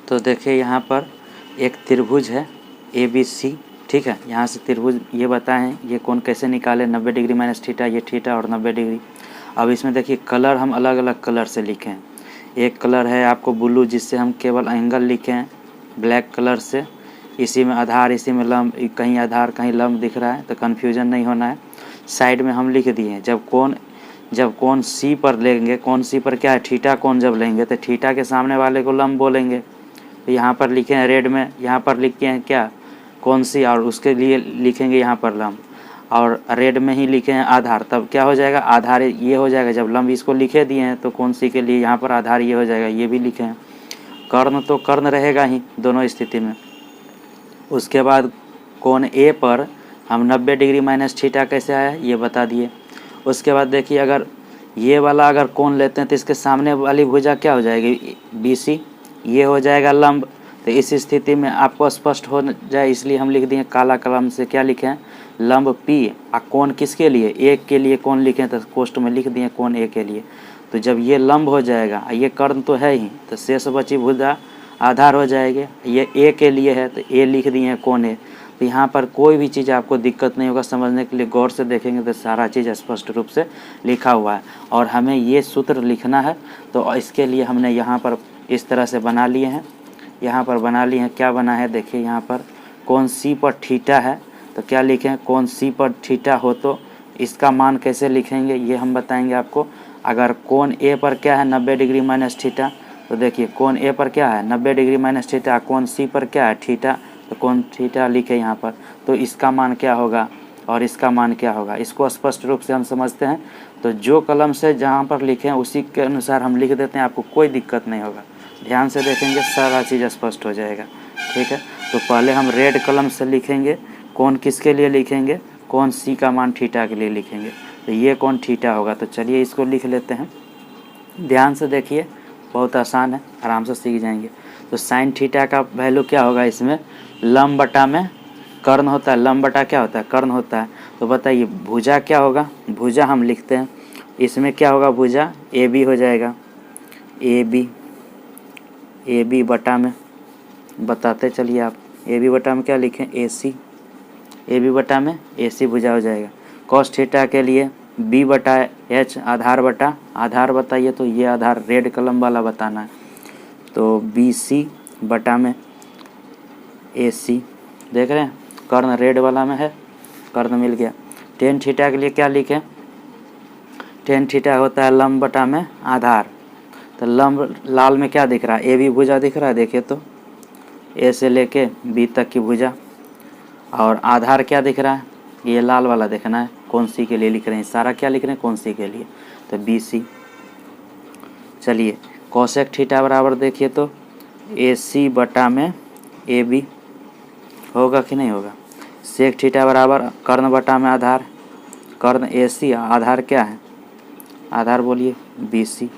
तो देखिए यहाँ पर एक त्रिभुज है ABC, ठीक है। यहाँ से त्रिभुज ये बताएं ये कौन कैसे निकाले, 90 डिग्री माइनस थीटा, ये थीटा और 90 डिग्री। अब इसमें देखिए कलर हम अलग अलग कलर से लिखें। एक कलर है आपको ब्लू, जिससे हम केवल एंगल लिखें ब्लैक कलर से। इसी में आधार, इसी में लंब, कहीं आधार कहीं लंब दिख रहा है तो कन्फ्यूजन नहीं होना है। साइड में हम लिख दिए जब कोण C पर लेंगे, कोण C पर क्या है थीटा कोण जब लेंगे तो थीटा के सामने वाले को लंब बोलेंगे। तो यहाँ पर लिखे हैं रेड में, यहाँ पर लिखे हैं क्या कोण C, और उसके लिए लिखेंगे यहाँ पर लंब, और रेड में ही लिखे हैं आधार। तब क्या हो जाएगा आधार ये हो जाएगा। जब लंब इसको लिखे दिए हैं तो कोण C के लिए यहाँ पर आधार ये हो जाएगा, ये भी लिखे हैं। कर्ण तो कर्ण रहेगा ही दोनों स्थिति में। उसके बाद कोण A पर हम 90 डिग्री माइनस थीटा कैसे आया ये बता दिए। उसके बाद देखिए अगर ये वाला अगर कोण लेते हैं तो इसके सामने वाली भुजा क्या हो जाएगी BC, ये हो जाएगा लंब। तो इस स्थिति में आपको स्पष्ट हो जाए इसलिए हम लिख दिए काला कलम से, क्या लिखे हैं लंब P। और कोण किसके लिए, A के लिए कोण लिखें तो कोष्ठ में लिख दिए कोण A के लिए। तो जब ये लंब हो जाएगा, ये कर्ण तो है ही, तो शेष बची भुजा आधार हो जाएगी। ये A के लिए है तो A लिख दिए हैं कोण A। तो यहाँ पर कोई भी चीज़ आपको दिक्कत नहीं होगा समझने के लिए, गौर से देखेंगे तो सारा चीज़ स्पष्ट रूप से लिखा हुआ है। और हमें ये सूत्र लिखना है तो इसके लिए हमने यहाँ पर इस तरह से बना लिए हैं। यहाँ पर बना लिए हैं, क्या बना है देखिए यहाँ पर कोण C पर थीटा है तो क्या लिखें कोण C पर थीटा हो तो इसका मान कैसे लिखेंगे ये हम बताएंगे आपको। अगर कोण A पर क्या है 90 डिग्री माइनस थीटा, तो देखिए कोण A पर क्या है 90 डिग्री माइनस थीटा, कोण C पर क्या है थीटा, तो कोण थीटा लिखे यहाँ पर। तो इसका मान क्या होगा और इसका मान क्या होगा, इसको स्पष्ट रूप से हम समझते हैं। तो जो कलम से जहाँ पर लिखें उसी के अनुसार हम लिख देते हैं, आपको कोई दिक्कत नहीं होगा। ध्यान से देखेंगे सारा चीज़ स्पष्ट हो जाएगा, ठीक है। तो पहले हम रेड कलम से लिखेंगे, कोण किसके लिए लिखेंगे, कोण C का मान थीटा के लिए लिखेंगे। तो ये कोण थीटा होगा। तो चलिए इसको लिख लेते हैं, ध्यान से देखिए बहुत आसान है, आराम से सीख जाएंगे। तो साइन थीटा का वैल्यू क्या होगा, इसमें लंब बटा में कर्ण होता है, लंब बटा क्या होता है कर्ण होता है। तो बताइए भुजा क्या होगा, भुजा हम लिखते हैं इसमें क्या होगा, भुजा AB हो जाएगा, AB बटा में बताते चलिए आप, AB बटा में क्या लिखें AC, AB बटा में AC भुजा हो जाएगा। कॉस थीटा के लिए B बटा H आधार बताइए, तो ये आधार रेड कलम वाला बताना है। तो BC बटा में AC, देख रहे हैं कर्ण रेड वाला में है, कर्ण मिल गया। टेन थीटा के लिए क्या लिखें, टेन थीटा होता है लंब बटा में आधार। तो लंब लाल में क्या दिख रहा है AB भुजा दिख रहा है, देखिए तो A से लेके B तक की भुजा, और आधार क्या दिख रहा है ये लाल वाला देखना है, कोण C के लिए लिख रहे हैं, सारा क्या लिख रहे हैं कोण C के लिए, तो BC। चलिए कोसेक थीटा बराबर देखिए तो AC बटा में AB होगा कि नहीं होगा। सेक थीटा बराबर कर्ण बटा में आधार, कर्ण AC, आधार क्या है आधार बोलिए BC।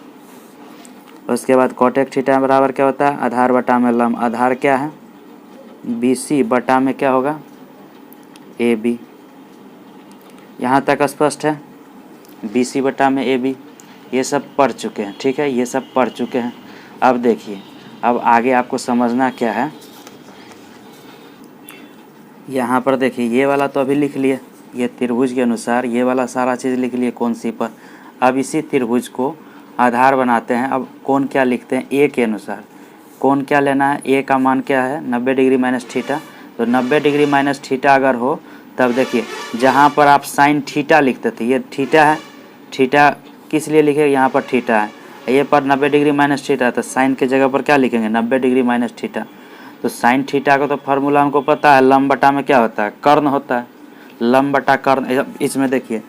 उसके बाद कोटेक थीटा बराबर क्या होता है आधार बटा में लंब, आधार क्या है BC बटा में क्या होगा AB। यहाँ तक स्पष्ट है, BC बटा में AB, ये सब पढ़ चुके हैं, ठीक है, ये सब पढ़ चुके हैं। अब देखिए अब आगे आपको समझना क्या है। यहाँ पर देखिए ये वाला तो अभी लिख लिए, ये त्रिभुज के अनुसार ये वाला सारा चीज़ लिख लिए कोण C पर। अब इसी त्रिभुज को आधार बनाते हैं। अब कोण क्या लिखते हैं A के अनुसार, कोण क्या लेना है, A का मान क्या है 90 डिग्री माइनस थीटा। तो 90 डिग्री माइनस थीटा अगर हो तब देखिए जहाँ पर आप साइन थीटा लिखते थे, ये थीटा है, थीटा किस लिए लिखे यहाँ पर थीटा है, ये पर 90 डिग्री माइनस थीटा, तो साइन के जगह पर क्या लिखेंगे 90 डिग्री माइनस थीटा। तो साइन थीटा का तो फार्मूला हमको पता है, लंब बटा में क्या होता है कर्ण होता है, लंब बटा कर्ण। इसमें देखिए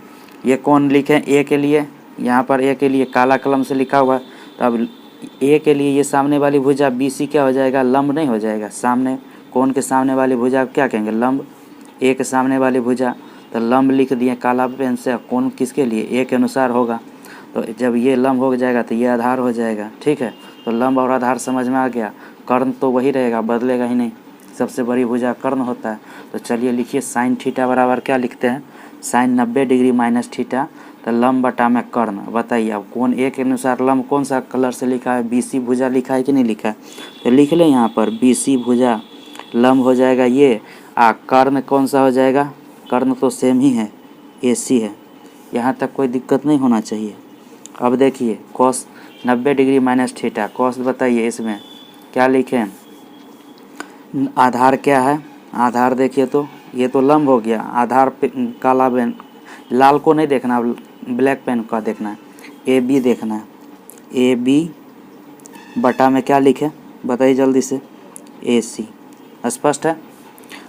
ये कोण लिखें A के लिए, यहाँ पर A के लिए काला कलम से लिखा हुआ है। तो अब A के लिए ये सामने वाली भुजा BC क्या हो जाएगा लंब नहीं हो जाएगा, सामने कोण के सामने वाली भुजा क्या कहेंगे लंब, A के सामने वाली भुजा। तो लंब लिख दिए काला पेन से, कोण किसके लिए A के अनुसार होगा। तो जब ये लंब हो जाएगा तो ये आधार हो जाएगा, ठीक है। तो लंब और आधार समझ में आ गया, कर्ण तो वही रहेगा बदलेगा ही नहीं, सबसे बड़ी भुजा कर्ण होता है। तो चलिए लिखिए साइन थीटा बराबर क्या लिखते हैं साइन 90 डिग्री माइनस थीटा। तो लंब बटा में कर्ण, बताइए अब कौन ए के अनुसार लंब कौन सा कलर से लिखा है, BC भुजा लिखा है कि नहीं लिखा है, तो लिख लें यहाँ पर BC भुजा लंब हो जाएगा ये। कर्ण कौन सा हो जाएगा, कर्ण तो सेम ही है, AC है, यहाँ तक कोई दिक्कत नहीं होना चाहिए। अब देखिए cos 90 degree minus theta, cos बताइए इसमें क्या लिखें, आधार क्या है, आधार देखिए तो ये तो लंब हो गया, आधार पे काला पेन, लाल को नहीं देखना, ब्लैक पेन का देखना है, AB देखना है, AB बटा में क्या लिखे बताइए जल्दी से, AC, स्पष्ट है।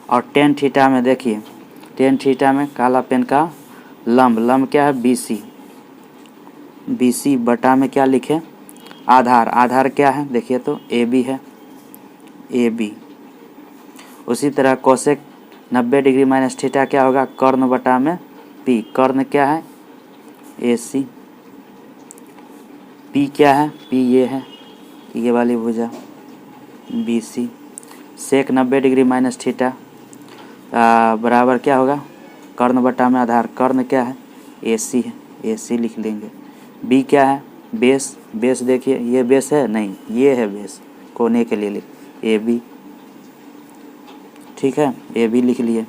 और टेन थीटा में देखिए, टेन थीटा में काला पेन का लंब, लंब क्या है BC, BC बटा में क्या लिखे, आधार, आधार क्या है देखिए तो AB है, AB। उसी तरह कोसेक 90 डिग्री माइनस थीटा क्या होगा, कर्ण बटा में P, कर्ण क्या है AC, P क्या है, P ये है, ये वाली भुजा BC। सेक 90 डिग्री माइनस थीटा बराबर क्या होगा, कर्ण बटा में आधार, कर्ण क्या है AC है, AC लिख लेंगे। B क्या है, बेस, बेस देखिए ये बेस है नहीं, ये है बेस, कोने के लिए लिख AB, ठीक है, AB लिख लिए।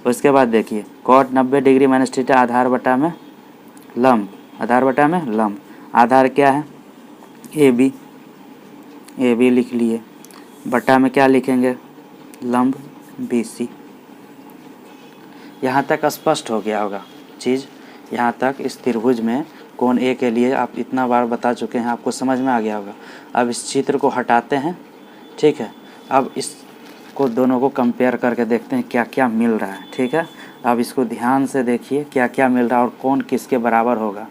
उसके बाद देखिए कॉट 90 डिग्री माइनस थीटा आधार बटा में लंब, आधार बटा में लंब, आधार क्या है AB, AB लिख लिए, बटा में क्या लिखेंगे लंब BC। यहाँ तक स्पष्ट हो गया होगा चीज़, यहाँ तक इस त्रिभुज में कोण A के लिए आप इतना बार बता चुके हैं, आपको समझ में आ गया होगा। अब इस चित्र को हटाते हैं, ठीक है, अब इसको दोनों को कंपेयर करके देखते हैं क्या क्या मिल रहा है, ठीक है। अब इसको ध्यान से देखिए क्या क्या मिल रहा है और कौन किसके बराबर होगा,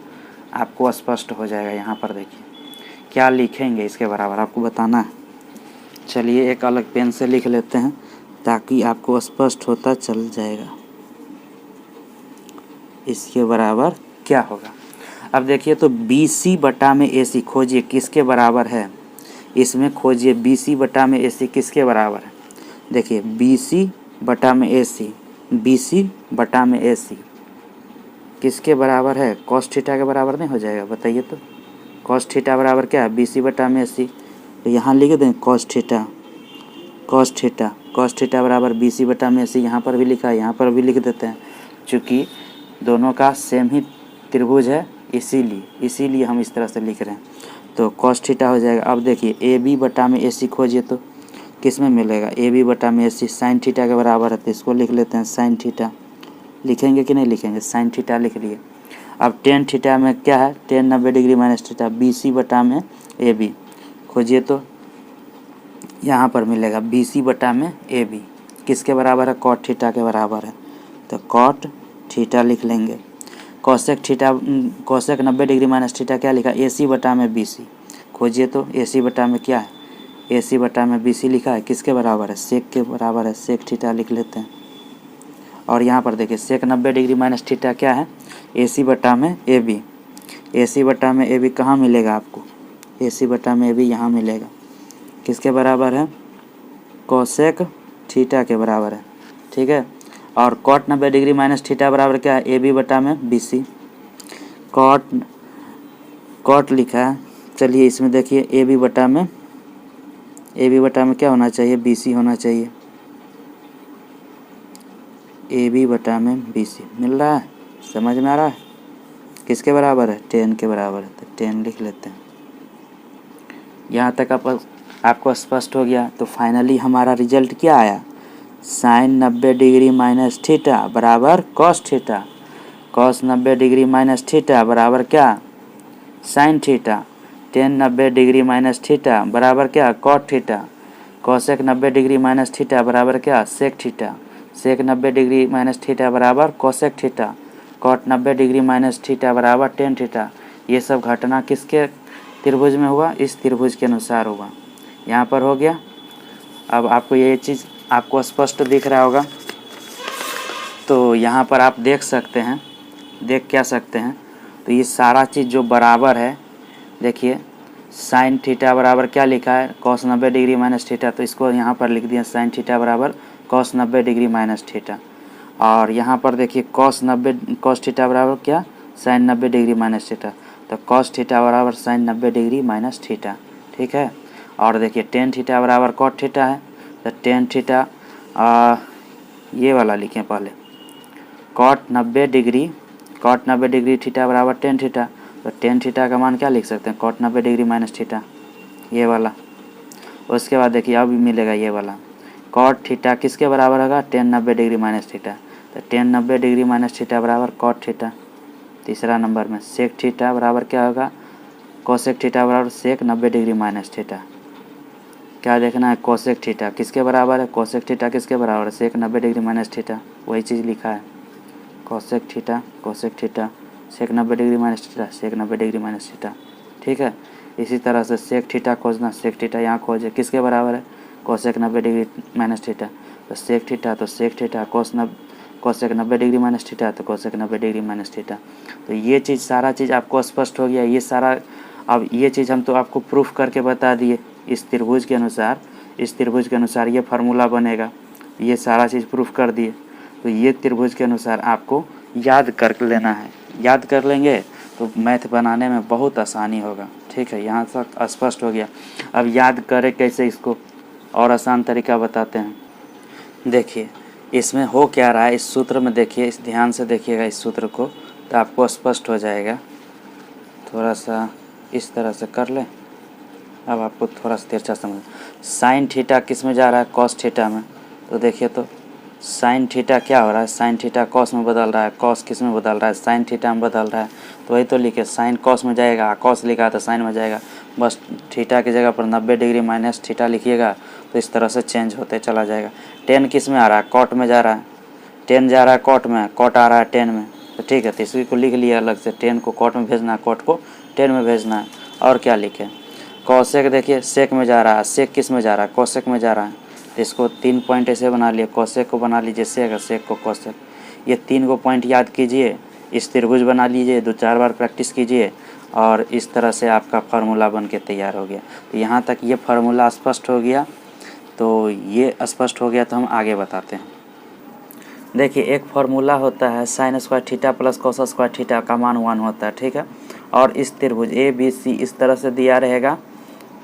आपको स्पष्ट हो जाएगा। यहाँ पर देखिए क्या लिखेंगे इसके बराबर, आपको बताना है। चलिए एक अलग पेन से लिख लेते हैं ताकि आपको स्पष्ट होता चल जाएगा इसके बराबर क्या होगा। अब देखिए तो BC बटा में AC खोजिए किसके बराबर है, इसमें खोजिए BC बटा में AC किसके बराबर है। देखिए BC बटा में AC, BC बटा में AC किसके बराबर है, कॉस थीटा के बराबर नहीं हो जाएगा, बताइए तो। कॉस थीटा बराबर क्या है, BC बटा में AC, तो यहाँ लिख दें cos theta, cos theta, cos theta बराबर BC बटा में AC, यहाँ पर भी लिखा है, यहाँ पर भी लिख देते हैं, चूँकि दोनों का सेम ही त्रिभुज है इसीलिए हम इस तरह से लिख रहे हैं, तो कॉस थीटा हो जाएगा। अब देखिए AB बटा में AC खोजिए तो किस में मिलेगा, AB बटा में AC साइन थीटा के बराबर है, तो इसको लिख लेते हैं साइन थीटा, लिखेंगे कि नहीं लिखेंगे, साइन थीटा लिख लिए। अब टेन थीटा में क्या है, ten 90 degree minus theta, BC बटा में AB खोजिए तो यहाँ पर मिलेगा BC बटा में AB किसके बराबर है, कॉट थीटा के बराबर है, तो कॉट थीटा लिख लेंगे। Cosec theta, cosec 90 degree minus theta क्या लिखा, AC बटा में BC खोजिए तो AC बटा में क्या है, AC बटा में BC लिखा है, किसके बराबर है, सेक के बराबर है, सेक थीटा लिख लेते हैं। और यहाँ पर देखिए सेक 90 डिग्री माइनस थीटा क्या है, AC बटा में AB, AC बटा में AB कहाँ मिलेगा आपको, AC बटा में AB यहाँ मिलेगा, किसके बराबर है, कोसेक थीटा के बराबर है, ठीक है। और कॉट 90 डिग्री माइनस थीटा बराबर क्या है, AB बटा में BC, कॉट लिखा है, चलिए इसमें देखिए AB बटा में क्या होना चाहिए, BC होना चाहिए, AB बटा में BC मिल रहा है, समझ में आ रहा है, किसके बराबर है, 10 के बराबर है, तो 10 लिख लेते हैं। यहाँ तक आपको स्पष्ट हो गया। तो फाइनली हमारा रिजल्ट क्या आया, साइन 90 डिग्री माइनस थीटा बराबर cos theta, cos 90 degree minus theta बराबर क्या, sine theta, tan 90 degree minus theta बराबर क्या, cot theta, cosec 90 degree minus theta बराबर क्या, sec theta, sec 90 degree minus theta बराबर cosec theta, cot 90 degree minus theta बराबर tan theta. ये सब घटना किसके त्रिभुज में हुआ, इस त्रिभुज के अनुसार हुआ। यहाँ पर हो गया। अब आपको ये चीज़ आपको स्पष्ट दिख रहा होगा, तो यहाँ पर आप देख सकते हैं, देख क्या सकते हैं, तो ये सारा चीज़ जो बराबर है, देखिए साइन थीटा बराबर क्या लिखा है, कॉस 90 डिग्री माइनस थीटा, तो इसको यहाँ पर लिख दिया साइन थीटा बराबर कॉस 90 डिग्री माइनस थीटा। और यहाँ पर देखिए कॉस थीटा बराबर क्या, साइन 90 डिग्री माइनस थीटा, तो कॉस थीटा बराबर साइन 90 डिग्री माइनस थीटा, ठीक है। और देखिए टेन थीटा बराबर कॉट थीटा है, तो टेन थीटा ये वाला लिखें पहले, कॉट 90 डिग्री थीटा बराबर टेन थीटा, तो टेन थीटा का मान क्या लिख सकते हैं, कॉट 90 डिग्री माइनस थीटा, ये वाला। उसके बाद देखिए अब मिलेगा ये वाला, कॉट थीटा किसके बराबर होगा, टेन 90 डिग्री माइनस थीटा, तो टेन 90 डिग्री माइनस थीटा बराबर कॉट थीटा। तीसरा नंबर में सेक थीटा बराबर क्या होगा, कोसेक थीटा बराबर सेक 90 डिग्री माइनस थीटा। क्या देखना है, कोसेक थीटा किसके बराबर है, कोसेक थीटा किसके बराबर है, सेक 90 डिग्री माइनस थीटा, वही चीज़ लिखा है, cosec theta sec 90 degree minus theta, sec 90 degree minus theta, ठीक है। इसी तरह से सेक थीटा खोजना, सेक थीटा यहाँ खोजे किसके बराबर है, कोसेक 90 डिग्री माइनस थीटा, तो sec theta cosec 90 degree minus theta, तो कोसेक 90 डिग्री माइनस थीटा। तो ये चीज़ सारा चीज़ आपको स्पष्ट हो गया, ये सारा। अब ये चीज़ हम तो आपको प्रूफ करके बता दिए, इस त्रिभुज के अनुसार ये फार्मूला बनेगा, ये सारा चीज़ प्रूफ कर दिए। तो ये त्रिभुज के अनुसार आपको याद कर लेना है, याद कर लेंगे तो मैथ बनाने में बहुत आसानी होगा, ठीक है। यहाँ तक स्पष्ट हो गया। अब याद करें कैसे, इसको और आसान तरीका बताते हैं। देखिए इसमें हो क्या रहा है, इस सूत्र में देखिए, इस ध्यान से देखिएगा इस सूत्र को, तो आपको स्पष्ट हो जाएगा। थोड़ा सा इस तरह से कर लें, अब आपको थोड़ा सा तिरछा समझ। साइन थीटा किस में जा रहा है, कॉस थीटा में, तो देखिए तो साइन थीटा क्या हो रहा है, साइन थीटा कॉस में बदल रहा है, कॉस किस में बदल रहा है, साइन थीटा में बदल रहा है, तो वही तो लिखे, साइन कॉस में जाएगा, कॉस लिखा है तो साइन में जाएगा, बस थीटा की जगह पर 90 डिग्री माइनस थीटा लिखिएगा, तो इस तरह से चेंज होते चला जाएगा। टेन किस में आ रहा है, कॉट में जा रहा है, टेन जा रहा है कॉट में, कॉट आ रहा है टेन में, तो ठीक है, तो इसी को लिख लिया अलग से, टेन को कॉट में भेजना है, कॉट को टेन में भेजना है। और क्या लिखे, कॉसेक देखिए सेक में जा रहा है, सेक किस में जा रहा है, कोसेक में जा रहा है, तो इसको 3 पॉइंट ऐसे बना लिए, कोसेक को बना लीजिए सेक, सेक को कोसेक, ये 3 को पॉइंट याद कीजिए, इस त्रिभुज बना लीजिए, 2-4 बार प्रैक्टिस कीजिए, और इस तरह से आपका फार्मूला बन के तैयार हो गया। तो यहाँ तक ये फार्मूला स्पष्ट हो गया, तो ये स्पष्ट हो गया, तो हम आगे बताते हैं। देखिए एक फार्मूला होता है sine square theta plus cos square theta का मान 1 होता है, ठीक है। और इस त्रिभुज ABC इस तरह से दिया रहेगा,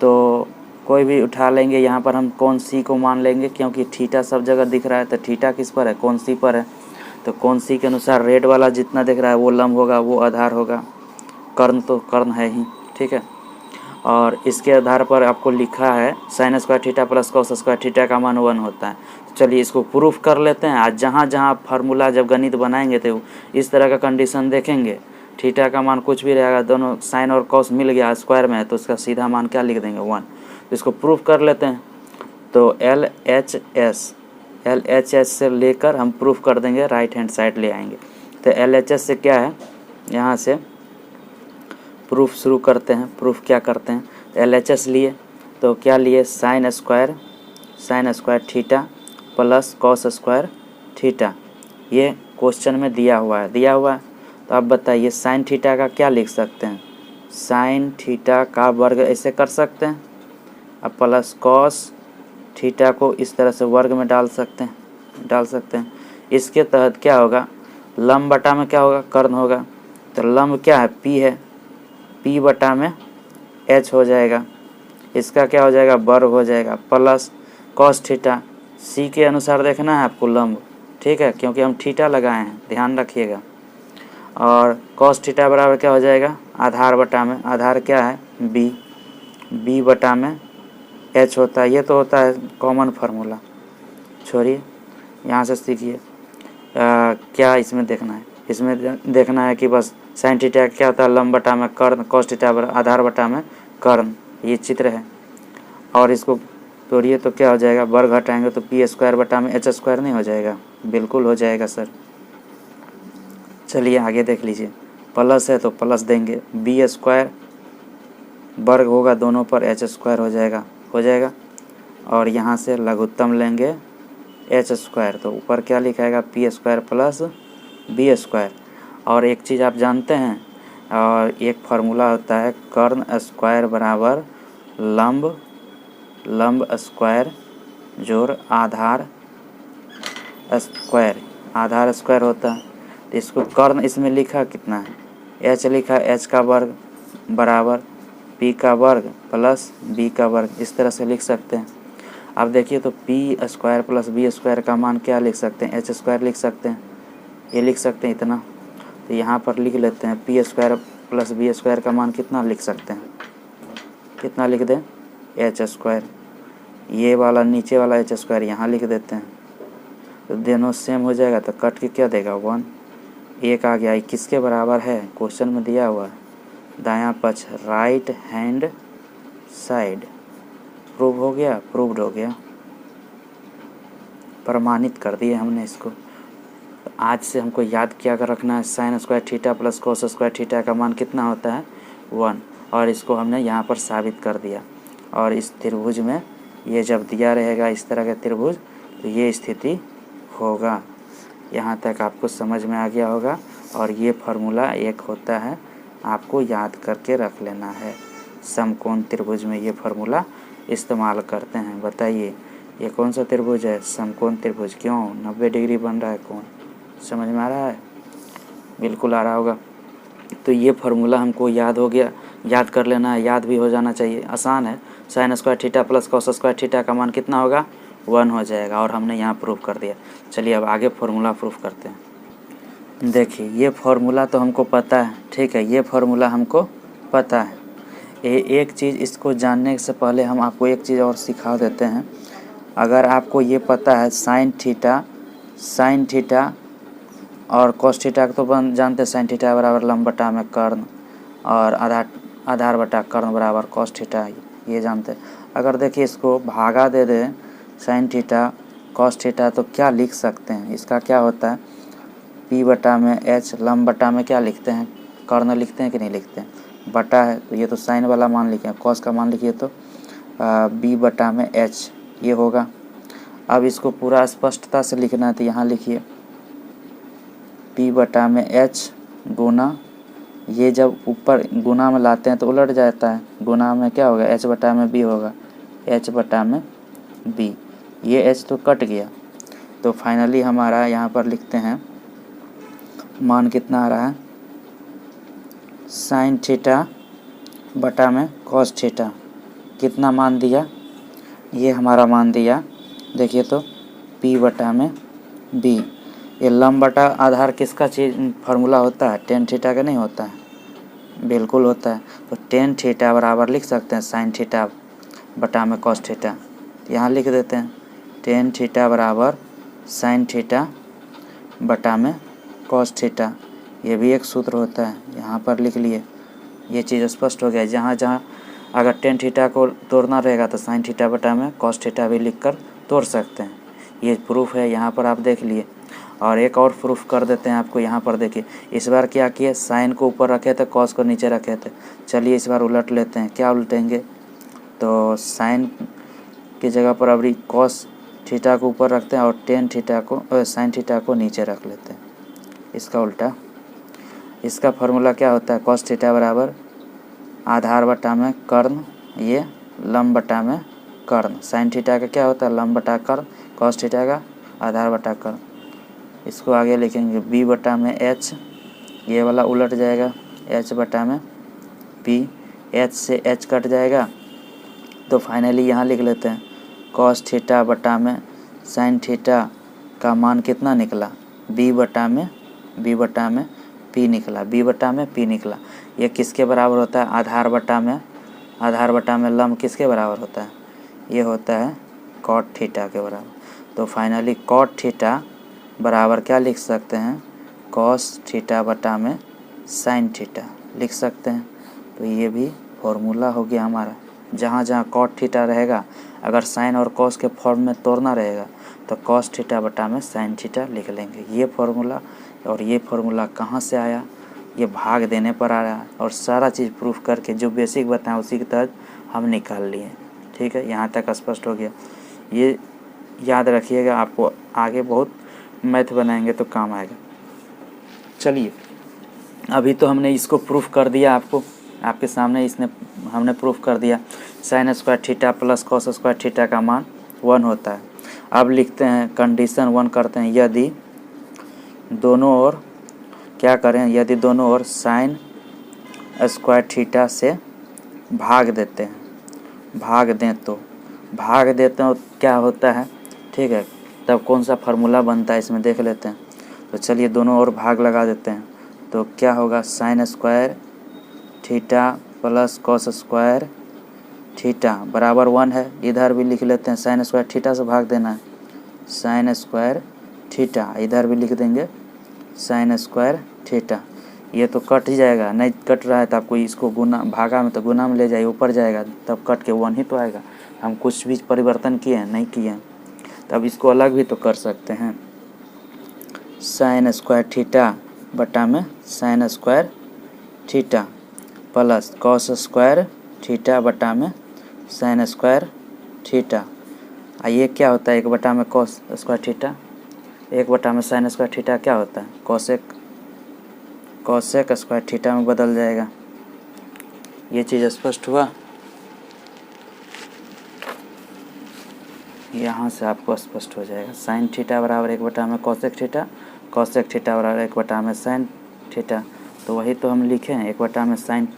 तो कोई भी उठा लेंगे, यहाँ पर हम कौन सी को मान लेंगे, क्योंकि थीटा सब जगह दिख रहा है, तो थीटा किस पर है, कौन सी पर है, तो कौन सी के अनुसार रेड वाला जितना दिख रहा है वो लंब होगा, वो आधार होगा, कर्ण तो कर्ण है ही, ठीक है। और इसके आधार पर आपको लिखा है sine square theta plus cos square theta का मान 1 होता है। तो चलिए इसको प्रूफ कर लेते हैं। आज जहाँ जहाँ फार्मूला जब गणित बनाएंगे तो इस तरह का कंडीशन देखेंगे, थीटा का मान कुछ भी रहेगा, दोनों साइन और कॉस मिल गया स्क्वायर में, तो उसका सीधा मान क्या लिख देंगे 1। तो इसको प्रूफ कर लेते हैं। तो LHS से लेकर हम प्रूफ कर देंगे, राइट हैंड साइड ले आएंगे। तो LHS से क्या है, यहाँ से प्रूफ शुरू करते हैं। प्रूफ क्या करते हैं, LHS लिए तो क्या लिए, sine square theta plus cos square theta, ये क्वेश्चन में दिया हुआ है। तो आप बताइए साइन थीटा का क्या लिख सकते हैं, साइन थीटा का वर्ग ऐसे कर सकते हैं, अब प्लस कॉस थीटा को इस तरह से वर्ग में डाल सकते हैं। इसके तहत क्या होगा, लंब बटा में क्या होगा, कर्ण होगा, तो लंब क्या है, P है, P बटा में H हो जाएगा, इसका क्या हो जाएगा, वर्ग हो जाएगा, प्लस कॉस थीटा, C के अनुसार देखना है आपको लंब, ठीक है, क्योंकि हम थीटा लगाए हैं, ध्यान रखिएगा। और कॉस थीटा बराबर क्या हो जाएगा, आधार बटा में, आधार क्या है B बटा में H होता है, ये तो होता है कॉमन फार्मूला, छोड़िए यहाँ से सीखिए। क्या इसमें देखना है, इसमें देखना है कि बस साइन थीटा क्या होता है, लंब बटा में कर्ण, कॉस थीटा आधार बटा में कर्ण, ये चित्र है। और इसको तोड़िए तो क्या हो जाएगा, वर्ग हटाएंगे तो P स्क्वायर बटा में H स्क्वायर नहीं हो जाएगा, बिल्कुल हो जाएगा सर। चलिए आगे देख लीजिए, प्लस है तो प्लस देंगे, B स्क्वायर वर्ग होगा दोनों पर, H स्क्वायर हो जाएगा। और यहाँ से लघुत्तम लेंगे H स्क्वायर, तो ऊपर क्या लिखाएगा, P square plus B square. और एक चीज़ आप जानते हैं, और एक फार्मूला होता है कर्ण स्क्वायर बराबर लंब स्क्वायर जोड़ आधार स्क्वायर होता है। तो इसको कर्ण इसमें लिखा कितना है, एच लिखा, एच का वर्ग बराबर पी का वर्ग प्लस बी का वर्ग, इस तरह से लिख सकते हैं। अब देखिए तो P square plus B square का मान क्या लिख सकते हैं, एच स्क्वायर लिख सकते हैं, ये लिख सकते हैं इतना। तो यहाँ पर लिख लेते हैं P square plus B square का मान कितना लिख सकते हैं, कितना लिख दें, एच स्क्वायर। ये वाला नीचे वाला एच स्क्वायर यहाँ लिख देते हैं, तो दोनों सेम हो जाएगा। तो कट के क्या देगा 1, एक आ गया। ये किसके बराबर है, क्वेश्चन में दिया हुआ है दायां पक्ष राइट हैंड साइड। प्रूव हो गया, प्रूव्ड हो गया, प्रमाणित कर दिए हमने इसको। तो आज से हमको याद क्या कर रखना है, sine square theta plus cos square theta का मान कितना होता है 1, और इसको हमने यहाँ पर साबित कर दिया। और इस त्रिभुज में ये जब दिया रहेगा इस तरह का त्रिभुज, तो ये स्थिति होगा। यहाँ तक आपको समझ में आ गया होगा। और ये फार्मूला एक होता है, आपको याद करके रख लेना है। समकोण त्रिभुज में ये फार्मूला इस्तेमाल करते हैं। बताइए ये कौन सा त्रिभुज है, समकोण त्रिभुज। क्यों 90 डिग्री बन रहा है कोण, समझ में आ रहा है, बिल्कुल आ रहा होगा। तो ये फार्मूला हमको याद हो गया, याद कर लेना है, याद भी हो जाना चाहिए, आसान है। Sine square theta plus cos square theta का मान कितना होगा 1 हो जाएगा, और हमने यहाँ प्रूफ कर दिया। चलिए अब आगे फार्मूला प्रूफ करते हैं। देखिए ये फार्मूला तो हमको पता है, ठीक है, ये फार्मूला हमको पता है। एक चीज़, इसको जानने से पहले हम आपको एक चीज़ और सिखा देते हैं। अगर आपको ये पता है साइन थीटा और कॉस थीटा तो जानते हैं, साइन थीटा बराबर लंब बटा में कर्ण, और आधार बटा कर्ण बराबर कॉस थीटा, ये जानते हैं। अगर देखिए इसको भागा दे दे साइन थीटा कॉस थीटा, तो क्या लिख सकते हैं, इसका क्या होता है पी बटा में एच, लंब बटा में क्या लिखते हैं, कर्ण लिखते हैं कि नहीं लिखते हैं, बटा है, तो ये तो साइन वाला मान लिखे, कॉस का मान लिखिए तो बी बटा में एच, ये होगा। अब इसको पूरा स्पष्टता से लिखना है, तो यहाँ लिखिए पी बटा में एच गुना, ये जब ऊपर गुना में लाते हैं तो उलट जाता है, गुना में क्या होगा एच बटा में बी होगा, एच बटा में बी, ये एच तो कट गया। तो फाइनली हमारा यहाँ पर लिखते हैं मान कितना आ रहा है, साइन थीटा बटा में कॉस थीटा, कितना मान दिया, ये हमारा मान दिया। देखिए तो p बटा में b, ये लंब बटा आधार किसका चीज फार्मूला होता है, टेन थीटा का नहीं होता है, बिल्कुल होता है। तो टेन थीटा बराबर लिख सकते हैं साइन थीटा बटा में कॉस थीटा, यहाँ लिख देते हैं टेन थीटा बराबर साइन थीटा बटा में कॉस थीटा, ये भी एक सूत्र होता है, यहाँ पर लिख लिए। ये चीज़ स्पष्ट हो गया। जहाँ जहाँ अगर टेन थीटा को तोड़ना रहेगा तो साइन थीटा बटा में कॉस थीटा भी लिखकर तोड़ सकते हैं। ये प्रूफ है, यहाँ पर आप देख लिए। और एक और प्रूफ कर देते हैं आपको, यहाँ पर देखिए इस बार क्या किए, साइन को ऊपर रखे थे कॉस को नीचे रखे थे। चलिए इस बार उलट लेते हैं, क्या उलटेंगे, तो साइन की जगह पर अभी कॉस थीटा को ऊपर रखते हैं और टेन थीटा को साइन थीटा को नीचे रख लेते हैं, इसका उल्टा। इसका फार्मूला क्या होता है, कॉस थीटा बराबर आधार बटा में कर्ण, ये लंब बटा में कर्ण, साइन थीटा का क्या होता है लंब बटा कर्ण, कॉस थीटा का आधार बटा कर्ण। इसको आगे लिखेंगे b बटा में h, ये वाला उलट जाएगा, h बटा में p, h से h कट जाएगा। तो फाइनली यहाँ लिख लेते हैं कॉस थीटा बटा में साइन थीटा का मान कितना निकला, b बटा में p निकला, b बटा में p निकला। ये किसके बराबर होता है, आधार बटा में लंब किसके बराबर होता है, ये होता है कॉट थीटा के बराबर। तो फाइनली कॉट थीटा बराबर क्या लिख सकते हैं, कॉस थीटा बटा में साइन थीटा लिख सकते हैं। तो ये भी फॉर्मूला हो गया हमारा। जहाँ जहाँ कॉट थीटा रहेगा, अगर साइन और कॉस के फॉर्म में तोड़ना रहेगा तो कॉस थीटा बटा में साइन थीटा लिख लेंगे, ये फार्मूला। और ये फार्मूला कहाँ से आया, ये भाग देने पर आ रहा है। और सारा चीज़ प्रूफ करके जो बेसिक बताएं उसी के तहत हम निकाल लिए। ठीक है, यहाँ तक स्पष्ट हो गया। ये याद रखिएगा, आपको आगे बहुत मैथ बनाएंगे तो काम आएगा। चलिए अभी तो हमने इसको प्रूफ कर दिया, आपके सामने हमने प्रूफ कर दिया sine square theta plus cos square theta का मान 1 होता है। अब लिखते हैं कंडीशन 1 करते हैं, यदि दोनों ओर क्या करें, यदि दोनों ओर साइन स्क्वायर थीटा से भाग देते हैं, भाग दें तो क्या होता है, ठीक है। तब कौन सा फार्मूला बनता है इसमें देख लेते हैं। तो चलिए दोनों ओर भाग लगा देते हैं। तो क्या होगा, sine square theta plus cos square theta बराबर 1 है। इधर भी लिख लेते हैं, साइन स्क्वायर थीटा से भाग देना है, साइन स्क्वायर थीटा। इधर भी लिख देंगे साइन स्क्वायर थीटा। ये तो कट ही जाएगा, नहीं कट रहा है तो आपको इसको गुना, भागा में तो गुना में ले जाइए, ऊपर जाएगा तब कट के 1 ही तो आएगा। हम कुछ भी परिवर्तन किए हैं, नहीं किए हैं। तब इसको अलग भी तो कर सकते हैं, साइन स्क्वायर थीटा बटा में sine square theta plus cos square theta बटा में साइन स्क्वायर थीटा। ये क्या होता है, 1 बटा में कॉस स्क्वायर थीटा, 1 बटा में साइन स्क्वायर थीटा क्या होता है, कॉसेक स्क्वायर थीटा में बदल जाएगा। ये चीज़ स्पष्ट हुआ, यहाँ से आपको स्पष्ट हो जाएगा। साइन थीटा बराबर 1 बटा में कॉसेक थीटा, कॉसेक थीटा बराबर 1 बटा में साइन थीटा। तो वही तो हम लिखे हैं, 1 बटा में साइन,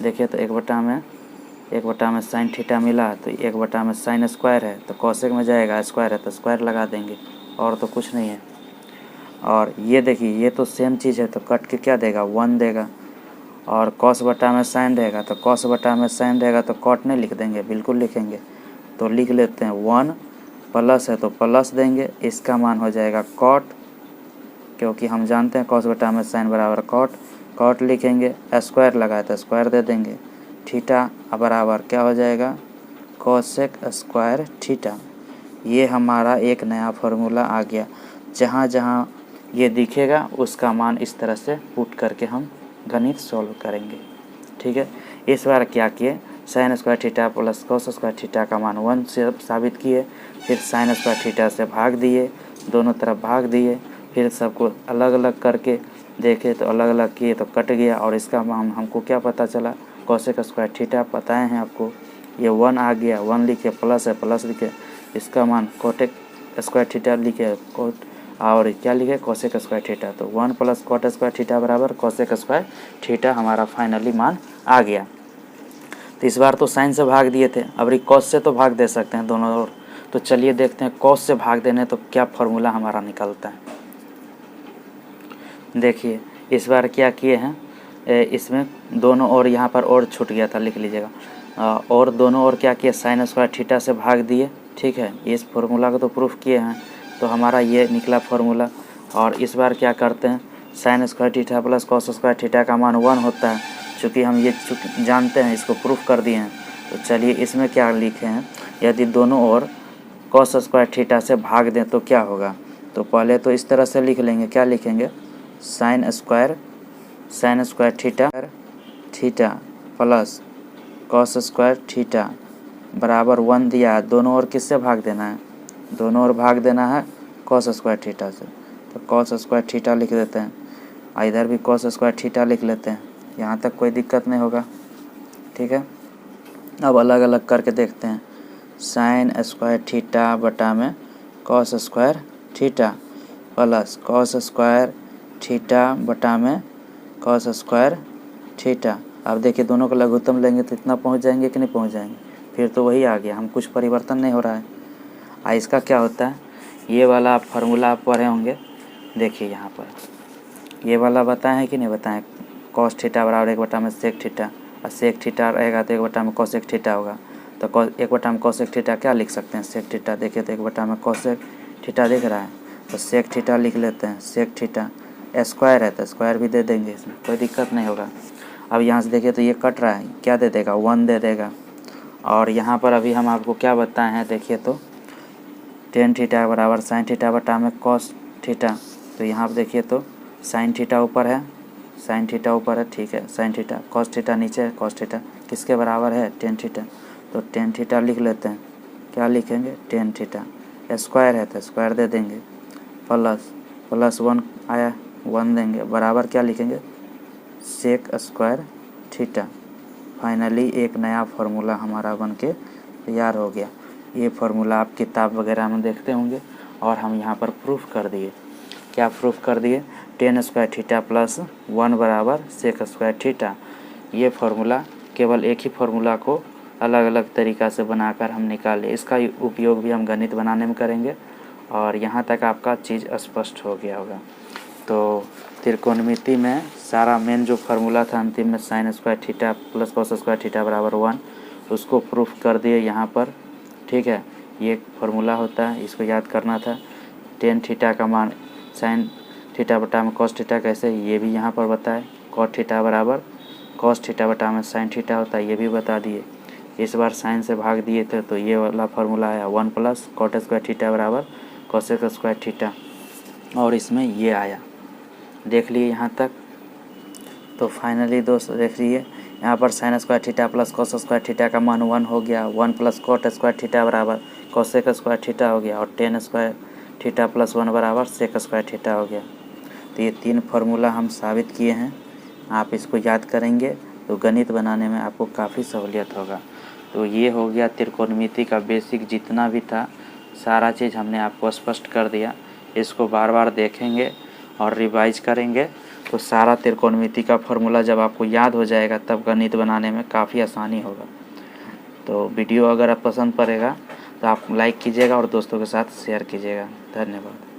देखिए तो 1 बटा में साइन थीटा मिला, तो 1 बटा में साइन स्क्वायर है तो कॉसेक में जाएगा, स्क्वायर है तो स्क्वायर लगा देंगे, और तो कुछ नहीं है। और ये देखिए ये तो सेम चीज़ है, तो कट के क्या देगा, 1 देगा। और कॉस बटा में साइन रहेगा तो कॉस बटा में साइन रहेगा तो कॉट नहीं लिख देंगे, बिल्कुल लिखेंगे। तो लिख लेते हैं 1 प्लस है तो प्लस देंगे, इसका मान हो जाएगा कॉट, क्योंकि हम जानते हैं कॉस बटा में साइन बराबर कॉट, कॉट लिखेंगे, स्क्वायर लगाए तो स्क्वायर दे देंगे, थीटा बराबर क्या हो जाएगा, कॉसेक स्क्वायर थीटा। ये हमारा एक नया फार्मूला आ गया। जहाँ जहाँ ये दिखेगा उसका मान इस तरह से पुट करके हम गणित सॉल्व करेंगे, ठीक है। इस बार क्या किए, sine square theta plus cos square theta का मान 1 से साबित किए, फिर साइन स्क्वायर थीटा से भाग दिए, दोनों तरफ भाग दिए, फिर सबको अलग अलग करके देखे तो अलग अलग किए तो कट गया। और इसका मान हमको क्या पता चला, कॉसेक स्क्वायर थीटा बताए हैं आपको, ये 1 आ गया, 1 लिखे, प्लस है प्लस लिखे, इसका मान कोटेक स्क्वायर थीटा लिखे, कोट और क्या लिखे, कॉसेक स्क्वायर थीटा। तो 1 प्लस कॉट स्क्वायर थीटा बराबर कॉसेक स्क्वायर थीटा हमारा फाइनली मान आ गया। तो इस बार तो साइन से भाग दिए थे, अब कॉस से तो भाग दे सकते हैं दोनों ओर। तो चलिए देखते हैं कॉस से भाग देने तो क्या फार्मूला हमारा निकलता है। देखिए इस बार क्या किए हैं, इसमें दोनों ओर यहाँ पर और छूट गया था, लिख लीजिएगा। और दोनों ओर क्या किए, साइन स्क्वायर थीटा से भाग दिए, ठीक है। इस फार्मूला को तो प्रूफ किए हैं, तो हमारा ये निकला फार्मूला। और इस बार क्या करते हैं, sine square theta plus cos square theta का मान 1 होता है, चूँकि हम ये जानते हैं, इसको प्रूफ कर दिए हैं। तो चलिए इसमें क्या लिखे हैं, यदि दोनों ओर कॉस स्क्वायर थीटा से भाग दें तो क्या होगा। तो पहले तो इस तरह से लिख लेंगे, क्या लिखेंगे, sine square theta plus cos square theta बराबर 1 दिया। दोनों ओर किससे भाग देना है, दोनों ओर भाग देना है कॉस स्क्वायर थीटा से, तो कॉस स्क्वायर थीटा लिख देते हैं। इधर भी कॉस स्क्वायर थीटा लिख लेते हैं, यहाँ तक कोई दिक्कत नहीं होगा, ठीक है। अब अलग अलग करके देखते हैं, साइन स्क्वायर थीटा बटा में cos square theta plus cos square theta बटा में कॉस स्क्वायर थीटा। अब देखिए दोनों का लघुत्तम लेंगे तो इतना पहुंच जाएंगे कि नहीं पहुंच जाएंगे, फिर तो वही आ गया, हम कुछ परिवर्तन नहीं हो रहा है। इसका क्या होता है, ये वाला फार्मूला आप पढ़े होंगे, देखिए यहाँ पर ये वाला बताएं है कि नहीं बताएं, कॉस थीटा बराबर 1 बटा में सेक थीटा, और सेक थीटा रहेगा तो 1 बटा में कॉसेक थीटा होगा। तो 1 बटा में कॉसेक थीटा क्या लिख सकते हैं, सेक थीटा। देखिए तो 1 बटा में कॉसेक थीटा दिख रहा है, तो सेक थीटा लिख लेते हैं, सेक थीटा। स्क्वायर है तो स्क्वायर भी दे देंगे, इसमें कोई दिक्कत नहीं होगा। अब यहाँ से देखिए तो ये कट रहा है, क्या दे देगा, 1 दे देगा। और यहाँ पर अभी हम आपको क्या बताए हैं, देखिए तो टेन थीटा बराबर साइन थीटा बटा में कॉस थीटा। तो यहाँ पर देखिए तो साइन थीटा ऊपर है, साइन थीटा ऊपर है, ठीक है, साइन थीटा, कॉस थीटा नीचे है, कॉस थीटा किसके बराबर है, टेन थीटा। तो टेन थीटा लिख लेते हैं, क्या लिखेंगे, टेन थीटा। स्क्वायर है तो स्क्वायर दे देंगे, प्लस 1 आया, 1 देंगे, बराबर क्या लिखेंगे, सेक स्क्वायर थीटा। फाइनली एक नया फार्मूला हमारा बन के तैयार हो गया। ये फार्मूला आप किताब वगैरह में देखते होंगे, और हम यहाँ पर प्रूफ कर दिए। क्या प्रूफ कर दिए, टेन स्क्वायर थीटा प्लस 1 बराबर सेक स्क्वायर थीटा। ये फार्मूला केवल एक ही फार्मूला को अलग अलग तरीक़ा से बनाकर हम निकालें। इसका उपयोग भी हम गणित बनाने में करेंगे और यहाँ तक आपका चीज़ स्पष्ट हो गया होगा। तो त्रिकोणमिति में सारा मेन जो फार्मूला था अंतिम में sine square theta plus cos square theta बराबर 1, उसको प्रूफ कर दिए यहाँ पर। ठीक है, ये एक फार्मूला होता है, इसको याद करना था। टेन थीटा का मान साइन थीटा बटा में कॉस थीटा कैसे, ये भी यहाँ पर बताए। कॉट थीटा बराबर कॉस थीटा बटा में साइन थीटा होता है, ये भी बता दिए। इस बार साइन से भाग दिए थे तो ये वाला फार्मूला आया 1 प्लस कॉट स्क्वायर थीटा बराबर कॉसेक स्क्वायर थीटा, और इसमें ये आया। देख लिए यहाँ तक। तो फाइनली दोस्त देख लीजिए यहाँ पर sine square theta plus cos square theta का मान 1 हो गया। 1 प्लस कॉट स्क्वायर थीटा बराबर कॉसेक स्क्वायर थीटा हो गया, और टेन स्क्वायर थीटा प्लस 1 बराबर सेक स्क्वायर थीटा हो गया। तो ये 3 फार्मूला हम साबित किए हैं। आप इसको याद करेंगे तो गणित बनाने में आपको काफ़ी सहूलियत होगा। तो ये हो गया त्रिकोणमिति का बेसिक जितना भी था, सारा चीज़ हमने आपको स्पष्ट कर दिया। इसको बार बार देखेंगे और रिवाइज करेंगे तो सारा त्रिकोणमिति का फार्मूला जब आपको याद हो जाएगा तब गणित बनाने में काफ़ी आसानी होगा। तो वीडियो अगर आप पसंद पड़ेगा तो आप लाइक कीजिएगा और दोस्तों के साथ शेयर कीजिएगा। धन्यवाद।